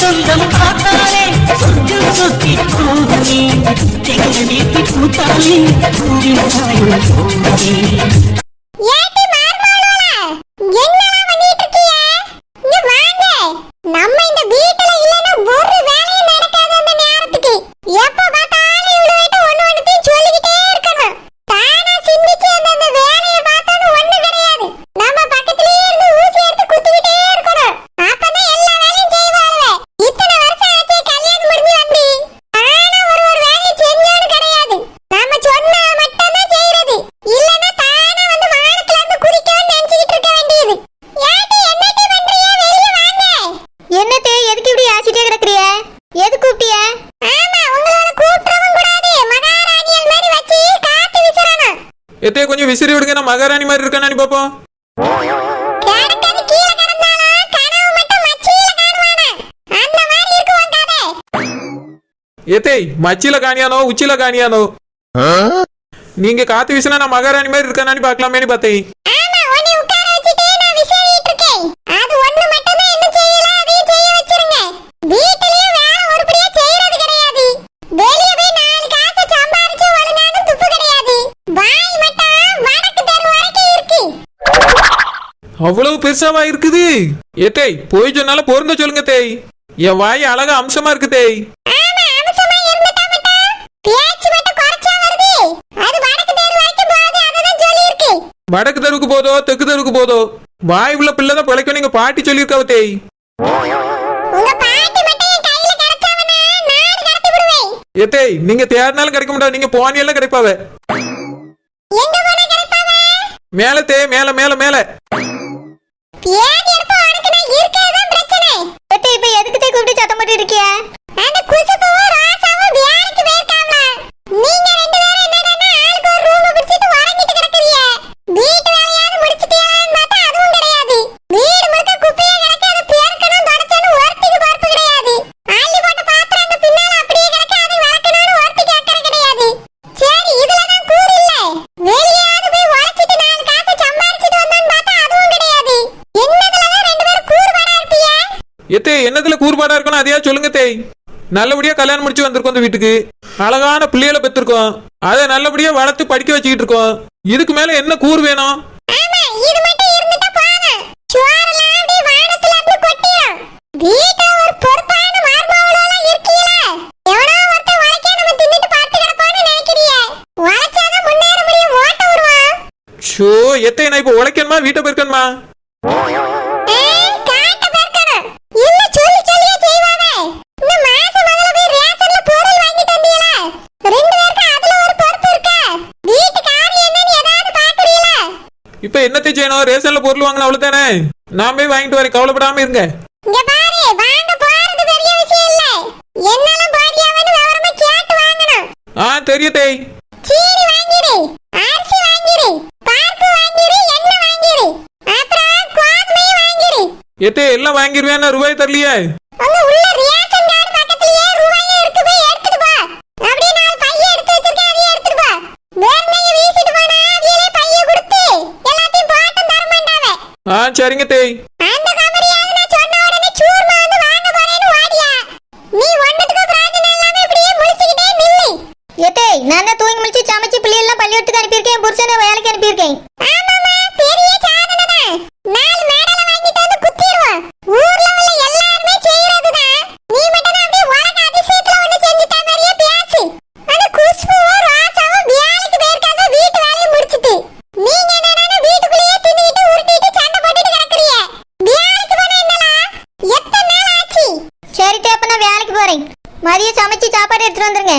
சொந்தம் பார்த்தாலே சொர்க்கம் சுத்தி போகுமே எங்க வீட்டு பூத்தாலே போகுமே. எத்தே கொஞ்சம் விசிறி விடுங்க, நான் மகாராணி மாதிரி இருக்கானு பாப்போம். ஏத்தே மச்சில காணியானோ உச்சில காணியானோ? நீங்க காத்து வீசினா நான் மகாராணி மாதிரி இருக்கானு பாக்கலாமேனு பார்த்தேன். அவ்வளவு பெருசாவா இருக்குது? ஏத்தே போய் சொன்னால பொருந்த சொல்லுங்க தேய். என் வாய் அழகா அம்சமா இருக்கு தேய். வடக்கு தெருவுக்கு போதோ தெற்கு தெருவுக்கு போதோ வாய் உள்ள பிள்ளைதான் பிழைக்கும் நீங்க பாட்டி சொல்லியிருக்காவ தேய். ஏத்தே நீங்க தேடினாலும் கிடைக்க முடியாது, நீங்க போனியெல்லாம் கிடைப்பாவ. மேல தே மேல மேல மேல. எத்தே என்னதுல கூறுபாடா இருக்கணும் அதையா சொல்லுங்க தேய். நல்லபடியா கல்யாணம் முடிச்சு வந்திருக்கோம் இந்த வீட்டுக்கு, அழகான பிள்ளைகளை பெற்றிருக்கோம், அதை நல்லபடியா வளர்த்து படிக்க வச்சுக்கிட்டு இருக்கோம். இதுக்கு மேல என்ன கூறு வேணும்? ஷோ எத்தே நான் இப்ப உழைக்கணுமா வீட்டை போயிருக்கணுமா? இப்ப என்னத்தை செய்யணும்? ரேஷன்ல பொருள் வாங்கணும் அவ்வளவுதானே. நான் போய் வாங்கிட்டு வரேன், கவலைப்படாம இருங்க. தெரியும் தேய். எத்தே எல்லாம் வாங்கிருவேன், ரூபாய் தரலையே. சரிங்க தேய். நான் தூங்கி முடிச்சு சமைச்சு பிள்ளையெல்லாம் பள்ளிக்கூடத்துக்கு அனுப்பியிருக்கேன், புருஷனை வேலைக்கு அனுப்பியிருக்கேன். மதிய சமைச்சு சாப்பாடு எடுத்துட்டு வந்துருங்க.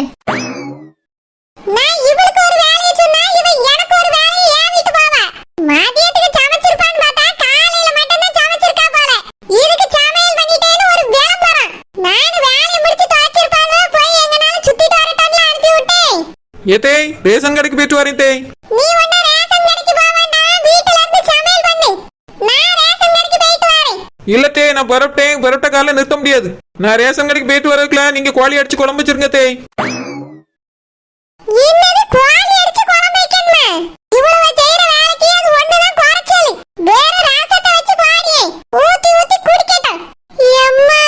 நான் இவளுக்கு ஒரு வேலையை சொன்னா இவ எனக்கு ஒரு வேலையை ஏவிட்டு போவா. மதியத்துக்கு சமைச்சிருப்பான்னு பார்த்தா காலையில மட்டும் தான் சமைச்சிருக்கா போல. இதுக்கு சமையல் பண்ணிட்டேன்னு ஒரு விளம்பரம். நான் வேலையை முடிச்சு துவைச்சிருப்பாங்க, போய் எங்கனால சுத்திட்டு வரட்டான்னு அனுப்பி விட்டேன். ஏத்தே ரேஷன் கடைக்கு போயிட்டு வரேன் தேய். நீ ஒண்ணு ரேஷன் கடைக்கு போக வேண்டாம், வீட்ல இருந்து சமையல் பண்ணு. நான் ரேஷன் கடைக்கு போயிட்டு வரேன். இல்ல தேய் நான் பரப்டேன், பரப்ட கால நிறுத்த முடியாது. நான் ரேஷன் கடைக்கு போயிட்டு வரதுக்குல நீங்க கோழி அடிச்சு குழம்பு வச்சிருங்க தேய். என்னது கோழி அடிச்சு குழம்பு வைக்கணுமா? இவ்வளவு செய்யற வேலைக்கு அது ஒண்ணுதான் குறைச்சல். வேற ராசத்தை வச்சு பாடி ஊத்தி ஊத்தி குடிக்கட்டும். அம்மா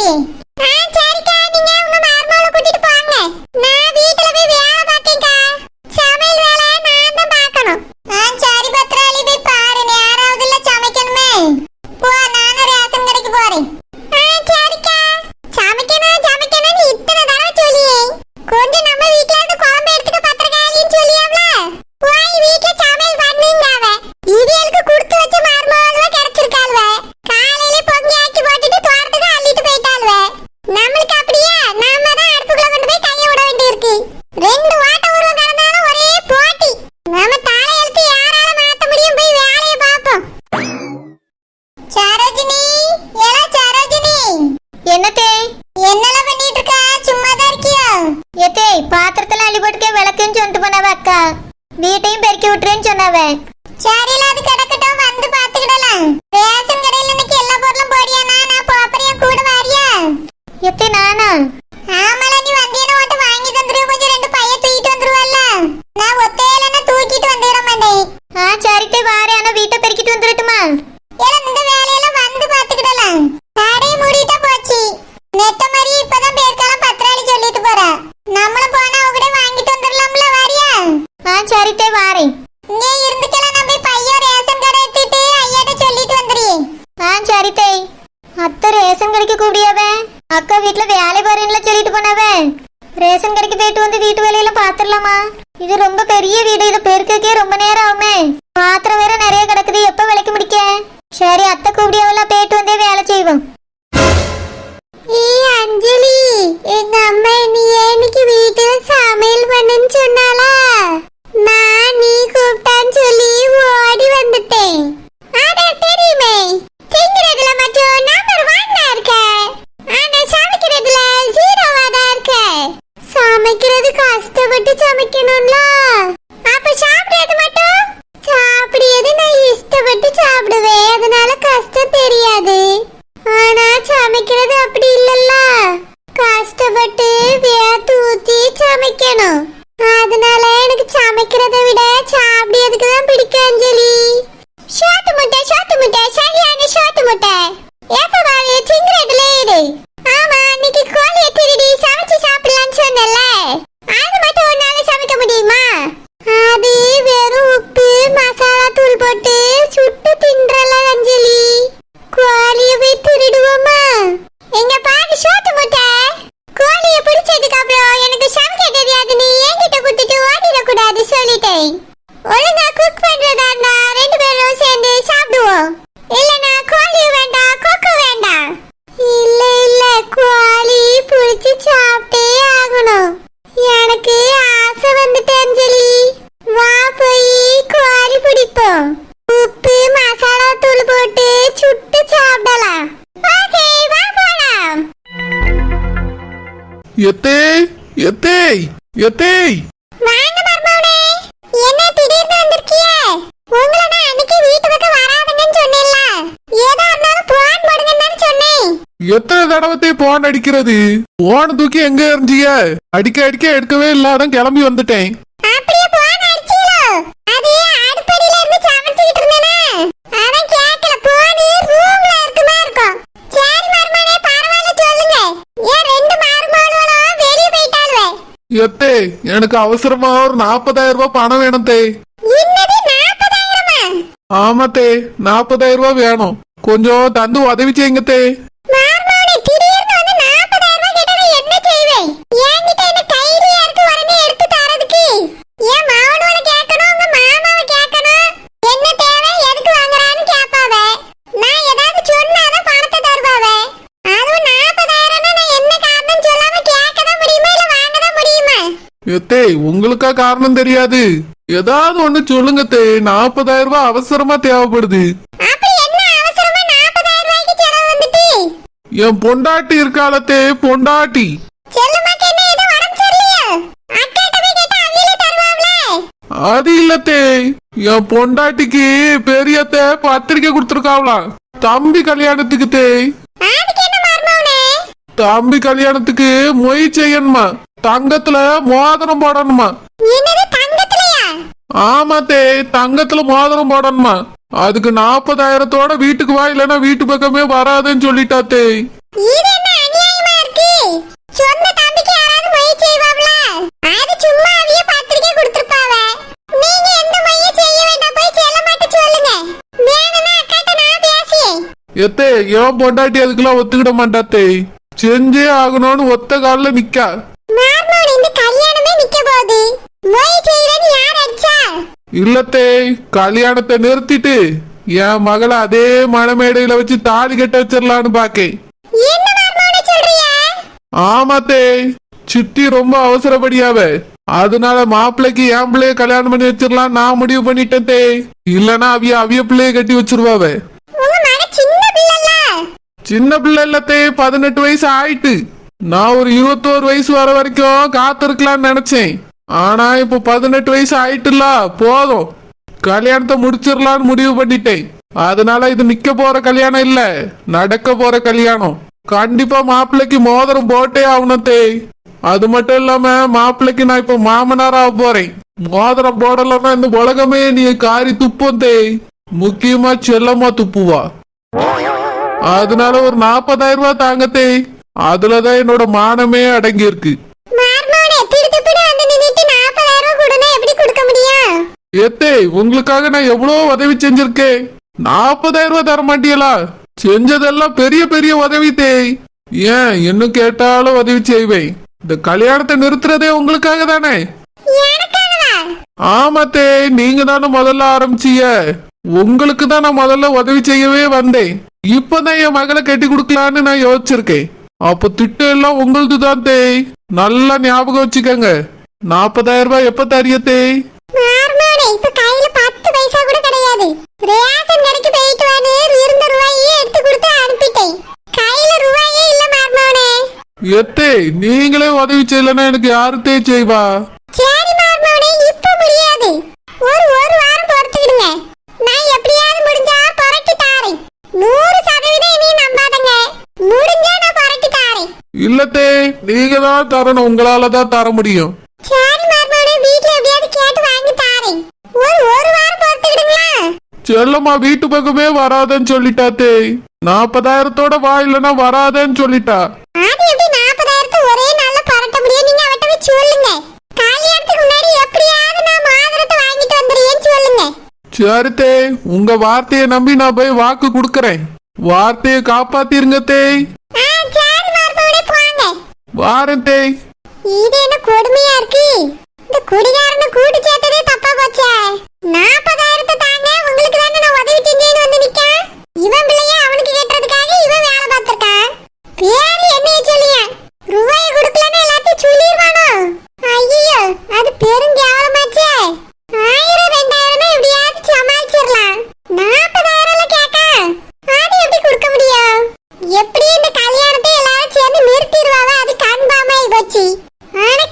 சரிக்கா, நீங்க உங்க மருமகளை கூட்டிட்டு போங்க. நான் வீட்டுல போய் வேலை பார்க்கேன்க்கா. சமையல் வேலை நான் தான் பார்க்கணும். சரி பத்ராளி, போய் பாரு, யாராவது இல்ல சமைக்கணுமே. போ, நானும் ரேஷன் கடைக்கு போறேன். சரிக்கா. சமைக்கணும் சமைக்கணும்னு இத்தனை தடவை சொல்லியே, கொஞ்சம் நம்ம வீட்டுல இருந்து குழம்பு எடுத்துக்க பத்திரக்காளின்னு சொல்லியாம்ல. போய் வீட்டுல சமையல் பண்ணுங்காவ. இவியலுக்கு கொடுத்து வச்ச மருமகள கிடைச்சிருக்காள்வ. காலையில பொங்கி ஆக்கி போட்டுட்டு தோட்டத்துக்கு அள்ளிட்டு போயிட்டாள்வ. நம்மளுக்கு அப்படியே நாம தான் அடுப்புக்குள்ள கொண்டு போய் கைய விட வேண்டியிருக்கு. ரெண்டு வாட்ட உருவம் கலந்தாலும் ஒரே போட்டி. நம்ம தலையெழுத்து யாரால மாத்த முடியும்? போய் வேலையை பார்ப்போம். சரோஜினி, ஏலா சரோஜினி. என்னத்தே? என்னல பண்ணிட்டு இருக்க? சும்மா தான் இருக்கியா? ஏத்தே, பாத்திரத்துல அள்ளி போட்டுக்க விளக்குன்னு சொல்லிட்டு போனவ அக்கா. வீட்டையும் பெருக்கி விட்டுறேன்னு சொன்னவ. சரில, அது கிடக்கட்டும், வந்து பாத்துக்கிடலாம். ரேஷன் கடையில இன்னைக்கு எல்லா பொருளும் போடியானா? நான் போப்பறியா, கூட வாரியா? எத்தே நானா? ஆமால, நீ வந்தியன ஓட்ட வாங்கி தந்துரு. கொஞ்சம் ரெண்டு பைய தூக்கிட்டு வந்துருவல்ல. நான் ஒத்தையிலன்னா தூக்கிட்டு வந்துட மாட்டேன். சரித்தே வாரே, ஆனா வீட்டை பெருக்கிட்டு வந்துடட்டுமா? ஏல, இந்த வேலையெல்லாம் வந்து பாத்துக்கிடலாம். கடை மூடிட்டா போச்சு. நெட்ட மாதிரி இப்பதான் பேர்க்காலம் பத்திராளி சொல்லிட்டு போறா. நம்மளும் போனா அவ கூட வாங்கிட்டு வந்துடலாம்ல, வாரியா? சரித்தே வாரேன். இங்க இருந்துக்கலாம், நான் போய் பையோ ரேஷன் கடை எடுத்துட்டு ஐயாட்ட சொல்லிட்டு வந்துடுறேன். சரித்தே. அத்தை ரேஷன் கடைக்கு கூப்பிடியாவ? அக்கா வீட்டுல வேலை பாருன்னு சொல்லிட்டு போனவ. ரேஷன் கடைக்கு போயிட்டு வந்து வீட்டு வேலையெல்லாம் பாத்துடலாமா? இது ரொம்ப பெரிய வீடு, இதை பெருக்கே ரொம்ப நேரம் ஆகுமே. பாத்திரம் வேற நிறைய கிடக்குது, எப்ப விலைக்கு முடிக்க? சரி, அத்தை கூப்பிடியாவெல்லாம் போயிட்டு வந்தே வேலை செய்வோம். அஞ்சலி, எங்க அம்மா நீ இன்னைக்கு வீட்டுல சமையல் பண்ணுன்னு சொன்னாலா? நான் நீ கூப்பிட்டான்னு சொல்லி ஓடி வந்துட்டேன். அட தெரியுமே, திங்கிறதுல மட்டும் நம்பர் 1 இருக்க, ஆனா சமைக்கிறதுல 0வா தான் இருக்க. சமைக்கிறது கஷ்டப்பட்டு சமைக்கணும்ல, அப்ப சாப்பிடுறது மட்டும் சாப்பிடுறது நான் இஷ்டப்பட்டு சாப்பிடுவேன், அதனால கஷ்டம் தெரியாது. ஆனா சமைக்கிறது அப்படி இல்லல்ல, கஷ்டப்பட்டு வேத்து ஊத்தி சமைக்கணும். அதனால எனக்கு சமைக்கிறதை விட சாப்பிடுறதுக்கு தான் பிடிக்கும் அஞ்சலி. சோத்து முட்டை சரியான சோத்து முட்டை எப்ப வாழ திங்கிறதுல இரு. ஆமா, இன்னைக்கு கோழியை திருடி சமைச்சு சாப்பிடலான்னு சொன்னல, அது மட்டும் ஒரு நாள் சமைக்க முடியுமா? அது வெறும் உப்பு மசாலா தூள் போட்டு சுட்டு தின்றல அஞ்சலி. கோழியை போய் திருடுவோமா? எங்க பாரு சோத்து முட்டை, கோழியை பிடிச்சதுக்கு அப்புறம் எனக்கு சமைக்க தெரியாது, நீ என்கிட்ட கொடுத்துட்டு ஓடிடக்கூடாது சொல்லிட்டேன். ஒழுங்கா குக் பண்றதா இருந்தா 2 பேரும் சேர்ந்து சாப்பிடுவோம். இல்லனா கோழி வேண்டாம், கொக்கு வேண்டாம். இல்ல கோழி பிடிச்சு சாப்பிட்டே ஆகணும். எனக்கு ஆசை வந்துட்டு அஞ்சலி. வா, போய் கோழி பிடிப்போம். உப்பு மசாலா தூள் போட்டு சுட்டு சாப்பிடலாம். ஓகே, வா போலாம். எத்தே எத்தே எத்தே, வாங்க மர்மவனே, என்ன திடீர்னு வந்திருக்கியே? உங்களை நான் அன்னைக்கு வீட்டு பக்கம் வராதுங்கன்னு சொன்னேன்ல, ஏதா இருந்தாலும் போன் போடுங்கன்னு சொன்னேன். எத்தனை தடவை போன் அடிக்கிறது? போன் தூக்கி எங்க எறிஞ்சிய? அடிக்க எடுக்கவே இல்லாதான் கிளம்பி வந்துட்டேன். அப்படியே போன் அடிச்சீலோ? அது அடுப்படியில இருந்து சமைச்சிட்டு இருந்தேனா, அதான் கேட்கல. போன் ரூம்ல இருக்குமா இருக்கும். சரி மர்மவனே, பரவாயில்ல சொல்லுங்க. ஏன் 2 மருமகளும் வெளியே போயிட்டாளுவே? எத்தே, எனக்கு அவசரமா ஒரு 40,000 ரூபாய் பணம் வேணும் தே. என்னது 40,000-ஆ? ஆமாத்தே, 40,000 ரூபாய் வேணும். கொஞ்சம் தந்து உதவி செய்யுங்க தே. மார்மானே, திடீர்னு வந்து 40,000 கேட்டா என்ன செய்வேன்? என்கிட்ட என்ன கையிலயா இருக்கு உடனே எடுத்து தரதுக்கு? ஏன் மாவனோட கேட்கணும், உங்க மாமாவை கேட்கணும். என்ன தேவை, எதுக்கு வாங்குறான்னு கேட்பாவ. நான் ஏதாவது சொன்னாதான் பணத்தை தருவாவ. அதுவும் 40,000 நான் என்ன காரணம் சொல்லாம கேட்கதான் முடியுமா, இல்ல வாங்கதான் முடியுமா? எத்தே, உங்களுக்கா காரணம் தெரியாது? ஏதாவது ஒண்ணு சொல்லுங்க தே. 40,000 ரூபாய் அவசரமா தேவைப்படுது. அப்படி என்ன அவசரமா 40,000 செலவு வந்துட்டு? என் பொண்டாட்டி இருக்காளத்தே, பொண்டாட்டி. செல்லுமாக்கு என்ன ஏதோ உடம்பு சரியில்லையா? அக்காட்ட போய் கேட்டா அவியலே தருவாங்களே. அது இல்லத்தே, என் பொண்டாட்டிக்கு பெரியத்தே பத்திரிக்கை கொடுத்துருக்காவலாம் தம்பி கல்யாணத்துக்கு தே. அதுக்கு என்ன மர்மவனே? தம்பி கல்யாணத்துக்கு மொய் செய்யணுமா, தங்கத்துல மோதிரம் போடணுமா. என்னது தங்கத்துலயா? ஆமாத்தே, தங்கத்துல மோதிரம் போடணுமா. அதுக்கு 40,000 வீட்டுக்கு வா, இல்லைன்னா வீட்டு பக்கமே வராதுன்னு சொல்லிட்டாத்தே. இது என்ன எத்தே எவன் பொண்டாட்டி அதுக்கெல்லாம் ஒத்துக்கிட மாட்டாத்தே. செஞ்சே ஆகணும்னு ஒத்த காலில் நிக்கா. மார்மோனே இந்த கல்யாணமே நிக்க போகுது. மொய் செய்றேன்னு யார் அடிச்சா? இல்லத்தே, கல்யாணத்தை நிறுத்திட்டு என் மகளை அதே மணமேடையில வச்சு தாலி கட்ட வச்சிடலான்னு பாக்கேன். என்ன மார்மோனே சொல்றிய? ஆமாத்தே, சித்தி ரொம்ப அவசரப்படியாவ. அதனால மாப்பிள்ளைக்கு என் பிள்ளைய கல்யாணம் பண்ணி வச்சிடலாம் நான் முடிவு பண்ணிட்டேன் தே. இல்லனா அவிய பிள்ளைய கட்டி வச்சிருவாவ. உங்க மக சின்ன பிள்ளைல. சின்ன பிள்ளை இல்லத்தே, 18 வயசு ஆயிட்டு. நான் ஒரு 21 வயசு வர வரைக்கும் காத்திருக்கலாம்னு நினைச்சேன். ஆனா இப்ப 18 வயசு ஆயிட்டுல, போதும் கல்யாணத்தை முடிச்சிடலான்னு முடிவு பண்ணிட்டேன். அதனால இது நிக்க போற கல்யாணம் இல்ல, நடக்க போற கல்யாணம். கண்டிப்பா மாப்பிள்ளைக்கு மோதிரம் போட்டே ஆகணும் தே. அது மட்டும் இல்லாம மாப்பிள்ளைக்கு நான் இப்ப மாமனாரா போறேன். மோதிரம் போடலன்னா இந்த உலகமே நீ காரி துப்பும் தே. முக்கியமா செல்லமா துப்புவா. அதனால ஒரு 40,000 ரூபாய் தாங்கத்தே. அதுலதான் என்னோட மானமே அடங்கி இருக்கு. மார்மோனே திடுதிப்புன்னு வந்து நின்னுட்டு 40,000 ரூபாய் கொடுனா எப்படி கொடுக்க முடியும்? ஏத்தே, உங்களுக்காக நான் எவ்வளவு உதவி செஞ்சிருக்கேன். 40,000 ரூபாய் தர மாட்டீங்களா? செஞ்சதெல்லாம் பெரிய பெரிய உதவி தே. ஏன் இன்னும் கேட்டாலும் உதவி செய்வேன். இந்த கல்யாணத்தை நிறுத்துறதே உங்களுக்காக தானே? எனக்காகவா? ஆமாத்தே, நீங்க தானே முதல்ல ஆரம்பிச்சீங்க. உங்களுக்கு தான் நான் முதல்ல உதவி செய்யவே வந்தேன். இப்பதான் என் மகளை கட்டி கொடுக்கலான்னு நான் யோசிச்சிருக்கேன். அப்ப திட்டம் எல்லாம் உங்களது தான் தே. நல்லா ஞாபகம் வச்சுக்கோங்க. 40,000 ரூபாய் எப்ப தரியத்தே? மார்மோனே இப்ப கையில 10 பைசா கூட கிடையாது. ரேஷன் கடைக்கு போயிட்டு வந்து இருந்த ரூபாயே எடுத்து கொடுத்து அனுப்பிட்டேன். கையில ரூபாயே இல்ல மார்மோனே. எத்தே, நீங்களே உதவி செய்யலன்னா எனக்கு யாருத்தே செய்வா? சரி மார்மோனே, இப்ப முடியாது. ஒரு வாரம் பொறுத்துக்கிடுங்க. நான் எப்படியாவது முடிஞ்சா புரட்டி தாரேன். 100% இனி நம்பாதங்க. முடிஞ்சா நான் புரட்டி தாரேன். இல்லத்தே, நீங்க தான் தரணும். உங்களால தான் தர முடியும். சரி மார்மோனே, வீட்ல எப்படியாவது கேட்டு வாங்கி தாரேன். ஒரு வாரம் பொறுத்துக்கிடுங்களா? செல்லம்மா வீட்டு பக்கமே வராதன்னு சொல்லிட்டாத்தே. 40,000 வா, இல்லைன்னா வராதன்னு சொல்லிட்டா. அது எப்படி 40,000 ஒரே நாள்ல புரட்ட முடியும்? நீங்க அவட்ட போய் சொல்லுங்க. கல்யாணத்துக்கு முன்னாடி எப்படியாவது நான் மாதரத்தை வாங்கிட்டு வந்துடுறேன்னு சொல்லுங்க. சரித்தே, உங்க வார்த்தையை நம்பி நான் போய் வாக்கு கொடுக்கறேன். வார்த்தையை காப்பாத்திருங்க தே. சரி மார்மோனே, போங்க. வாரேன் தே. இது என்ன கொடுமையா இருக்கு? இந்த குடிகாரனை கூட்டி சேர்த்ததே தப்பா போச்சே. 40,000 தாங்க, உங்களுக்கு தானே நான் உதவி செஞ்சேன்னு வந்து நிக்க. இவன் பிள்ளைய அவனுக்கு கட்டுறதுக்காக இவன் வேலை பார்த்திருக்கான். பேரு என்னைய சொல்லியா? ரூபாயை கொடுக்கலன்னு எல்லாத்தையும் சொல்லிடுவானோ? ஐயோ, அது பெரும் கேவலமாச்சே. 1000 2000 எப்படியாவது சமாளிச்சிடலாம். 40,000 கேட்க அது எப்படி கொடுக்க முடியும்? எப்படி இந்த கல்யாணத்தை எல்லாரும் சேர்ந்து நிறுத்திடுவாங்க? அது கன்ஃபார்ம் ஆகி போச்சு. ஆனா